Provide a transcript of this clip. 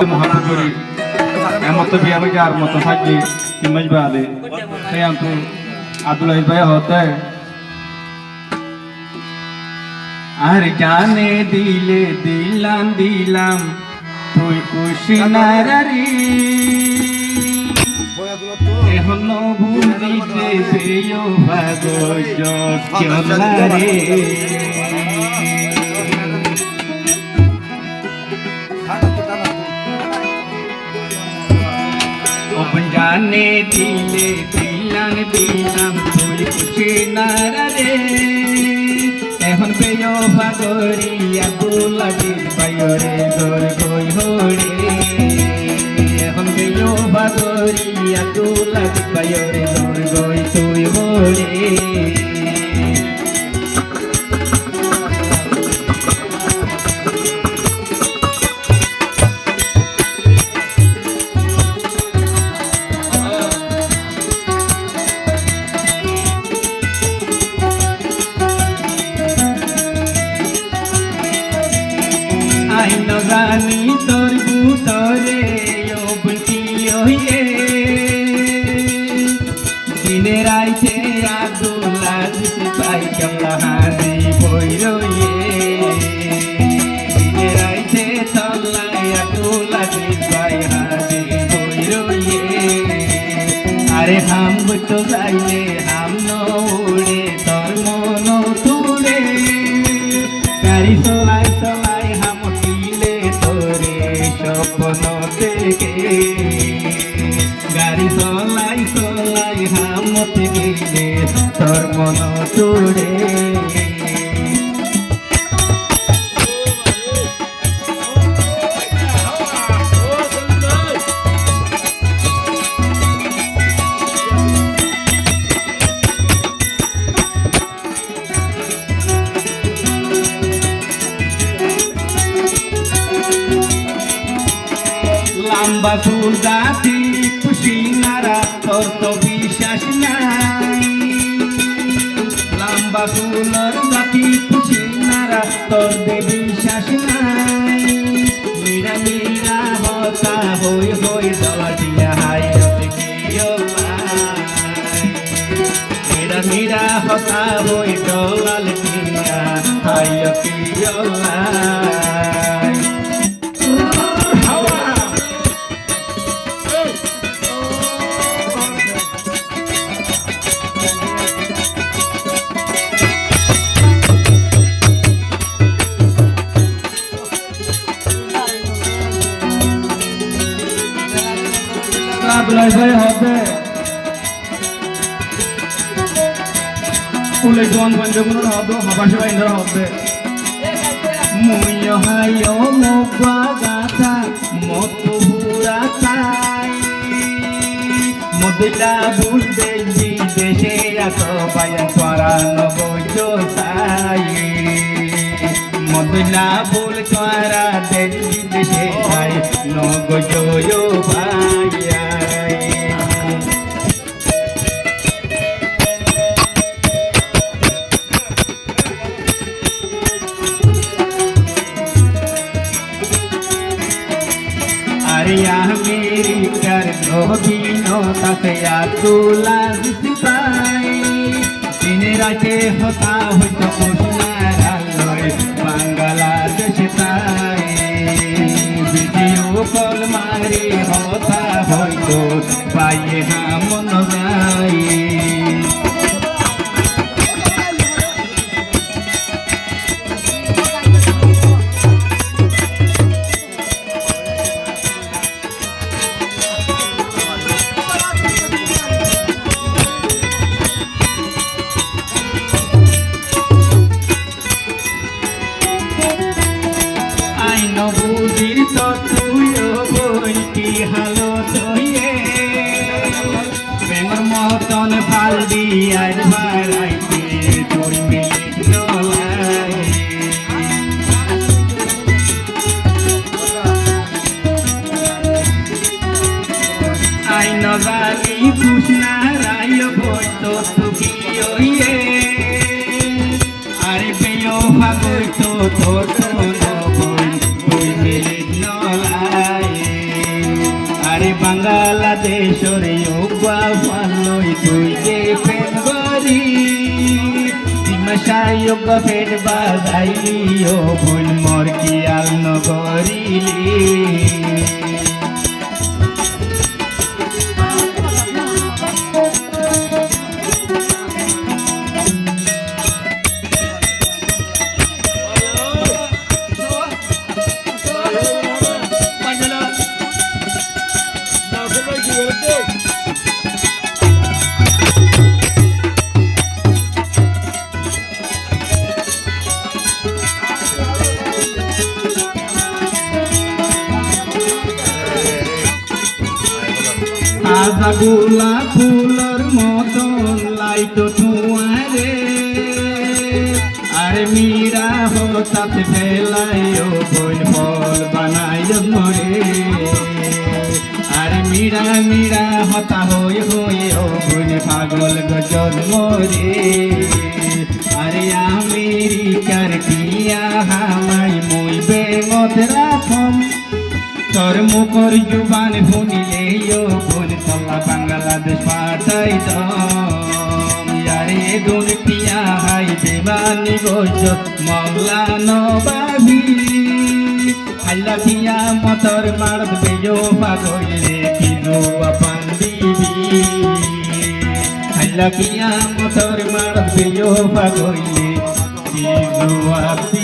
محمد جوري احمد تو بیا بجا আর মত সাজি ইমেজ বাদে সেই আন্তু আব্দুল আজিজ ভাই হতে আর জানে দিলে দিলাম দিলাম তুই খুশি না রে এখন ভুলিতে পেও ভাগো চলা রে जाने दिले दिलान दिलाम तुई खुशी ना रे এখন পেও ভাগরি আব্দুল আজিজ ভাইরে তোর কই হরে এখন পেও ভাগরি আব্দুল আজিজ ভাইরে তোর কই তুই হরে রানী তোর বুতরে অবটি হইয়ে দিনে রাইতে আব্দুল আজিজ ভাই কেমলা হানি বইরইয়ে দিনে রাইতে তল্লাই আব্দুল আজিজ ভাই হানি বইরইয়ে আরে হাম তো যাইলে হাম নউড়ে তোর মন তুড়ে গাড়ি চলাই চলাই হাম স্বপ্ন থেকে গাড়ি চলাই চলাই হামত গেলে তোর মন তোড়ে লম্বা চুল জাতি খুশি নারা তোর তো বিশ্বাস নাই লম্বা চুলর জাতি খুশি নারা তোর দে বিশ্বাস নাই মীরা মীরা হতা হই হই দলা দিয়া হাই মীরা মীরা হতা হই দলাল দিয়া হাই আব্দুল আজিজ ভাই হবে উলে জোয়ান বন্ধুগুলোর হবে হাবাসী বাইন্দর হবে মুই হাইও মোবা গাথা মত বুড়া তাই মদিলা বুল দেবি দেশে এত বায়ান পরানো বইজো তাই মদিলা বুল তোরা দেবি দেশে তাই নগজো ভাইয়া আমেরিকার নবীনতাতে আব্দুল আজিজ ভাই দিনে রাতে হতা হইতো খুশনার আলোয় বাংলাদেশে তাই ভিডিও কল মারি হতা হইতো পাইয়ে হামন ভাই বুঝির তো তুইও বইটি হালো ধইয়ে প্রেমর মতন ফাল দিয়ার বাড়াইতে তোর মিলিট নলাই আইন জানি কৃষ্ণা রায় বইতো সুখী হইয়ে আরে পেয় ভাগইতো তোর বই মিলিট নলাই বাংলাদেশের ইউগা ভালোই তুই যে প্রেম গরি সীমাশায় ইউগা ফের বাজাইলি ও ভুল মোর কি আল নগরিলি সাদা গোলাপ ফুলের মতন লাইট ধোঁয়ারে আর মীরা হঠাৎ ফেলাই ও বোন ফল বানাই মরে আর মীরা মীরা হতা হই হই ও বোন পাগল গজল মরে আরে আমেরিকার টিয়া হামাই মুই বেঙত রাখম তোর মুখর জুবান শুনিলে বোন তলা বাংলাদেশ পাঠাই দারে দুনিয়া হাই দেবানি গজ মংলা নবাবি আল্লাহ কিয়া মতর মারদ বেজো পাগলে কিলো আপান দিবি আল্লাহ কিয়া মতর মারদ বেজো পাগলে কিলো আপি